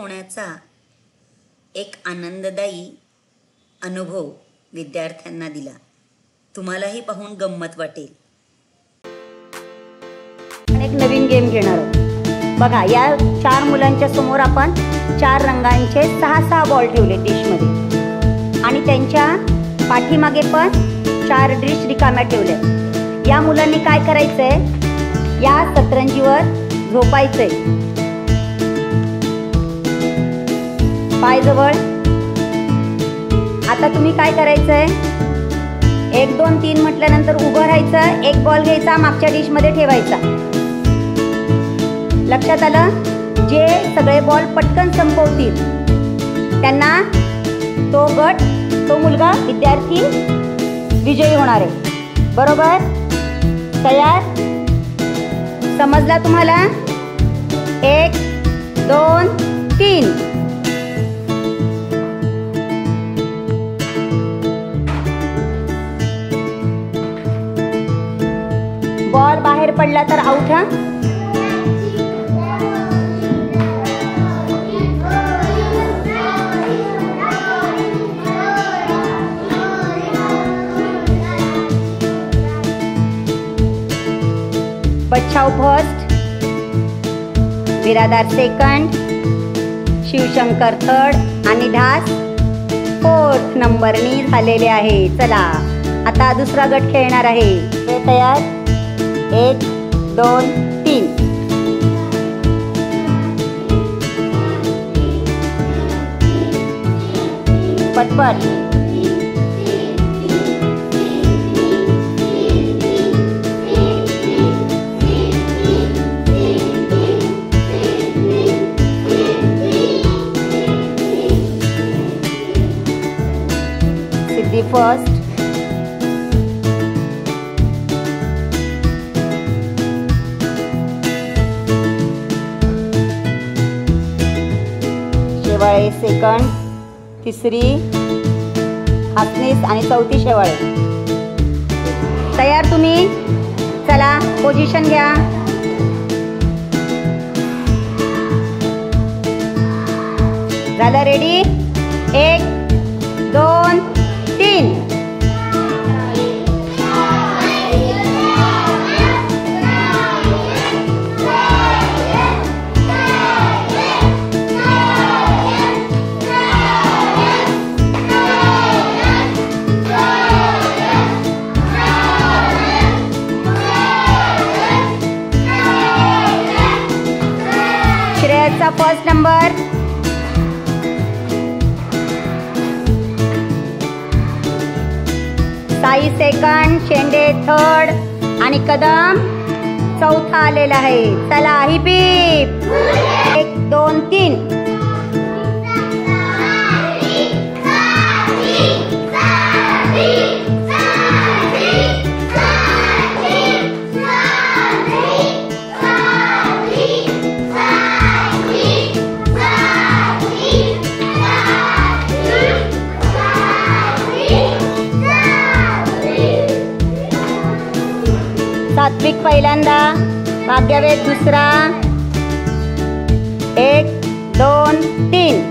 होण्याचा एक आनंददायी अनुभव विद्यार्थ्यांना दिला. तुम्हालाही पाहून गंमत वाटेल. एक नवीन गेम घेणार आहोत. बघा, या 4 मुलांच्या समोर आपण 4 रंगांचे 6-6 बॉल ठेवले डिशमध्ये आणि त्यांच्या पाठीमागे पण 4 डिश रिकाम्या ठेवल्या. या मुलांनी काय करायचंय, या सतरंजीवर झोपायचंय पायजवळ. आता तुम्ही काय करायचंय, 1 2 3 म्हटल्यानंतर उभं राहायचं, एक बॉल घ्यायचा मागच्या डिशमध्ये ठेवायचा. लक्षात आलं? जे सगळे बॉल पटकन संपवतील त्यांना तो गट, तो मुलगा, विद्यार्थी विजयी होणार आहे. बरोबर? तयार? समजला तुम्हाला? 1 2 3. बॉल बाहेर पडला तर आउट. हा, बच्चाव first, Biradar second, Shivshankar third आणि ढास 4th नंबरनी झालेले आहे. चला आता दुसरा गट खेळणार आहे. हे तयार? 1 2 3. पटपट. सिद्धी फर्स्ट, शेवाळे सेकंड, तिसरी हासनीस आणि 4थी शेवाळे. तयार तुम्ही? चला पोझिशन घ्या. झालं? रेडी? 1 2 3. श्रेयसचा first number, Sai second, Shende third आणि कदम 4था आलेला आहे. चला हिप हिप. 1 2 3. सात्विक पहिल्यांदा, भाग्यवेद दुसरा. 1 2 3.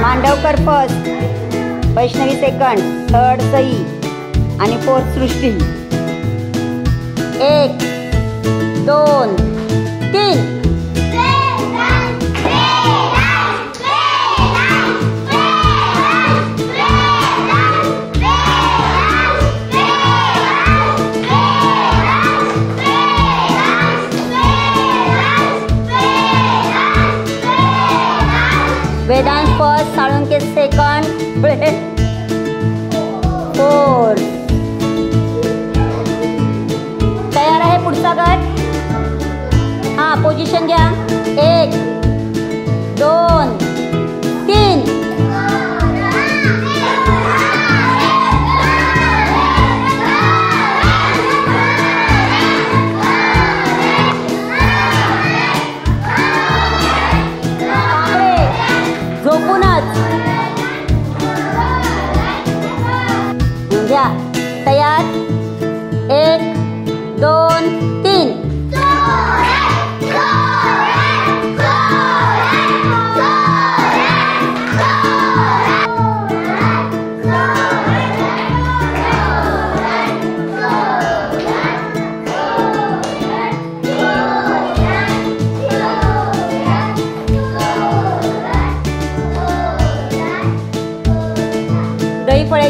Mandavkar first, Vaishnavi second, third Sai आणि 4th सृष्टी. 1 2 3. Vedansh first, Salunke second, 4. तयार आहे पुढचा गट? हा, पोझिशन घ्या. 1 2 3.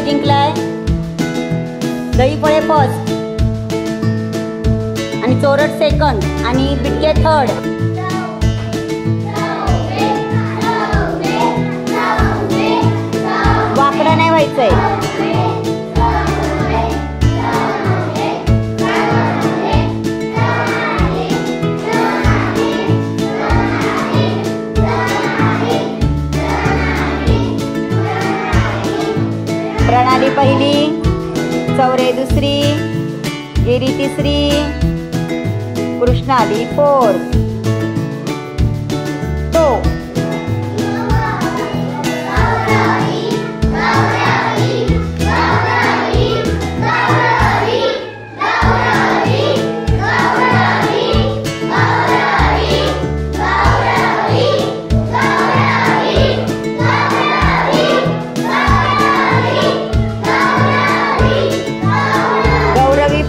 जिंकलाय? दही फळे फर्स्ट आणि चोरट सेकंड आणि बिटके थर्ड. वाकडं नाही व्हायचंय. प्रणाली पहिली, चौरे दुसरी, गिरी तिसरी, कृष्णाली फोर्थ. तो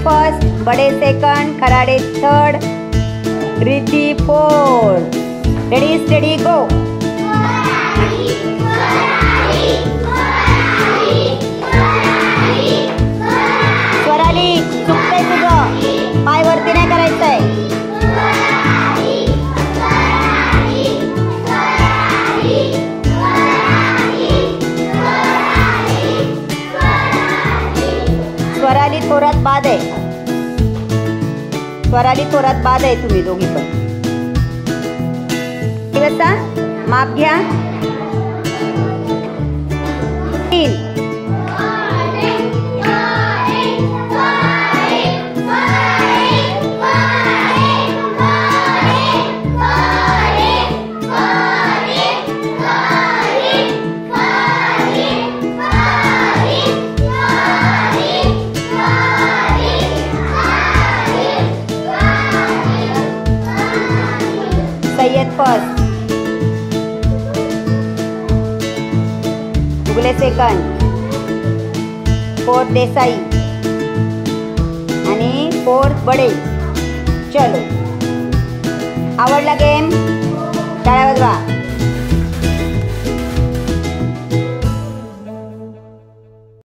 first, Bade second, Kharade third, Riddhi fourth. Ready steady go. Swarali चुकतंय तुझं, पाय वरती नाही करायचंय. स्वराली थोरात बाद आहे. स्वराली थोरात बाद आहे. तुम्ही दोघी पण बसा, माप घ्या. 3 सय्यद फर्स्ट, उगले सेकंड, फोर्थ देसाई आणि फोर्थ बडे. चलो, आवडला गेम? टाळ्या वाजवा.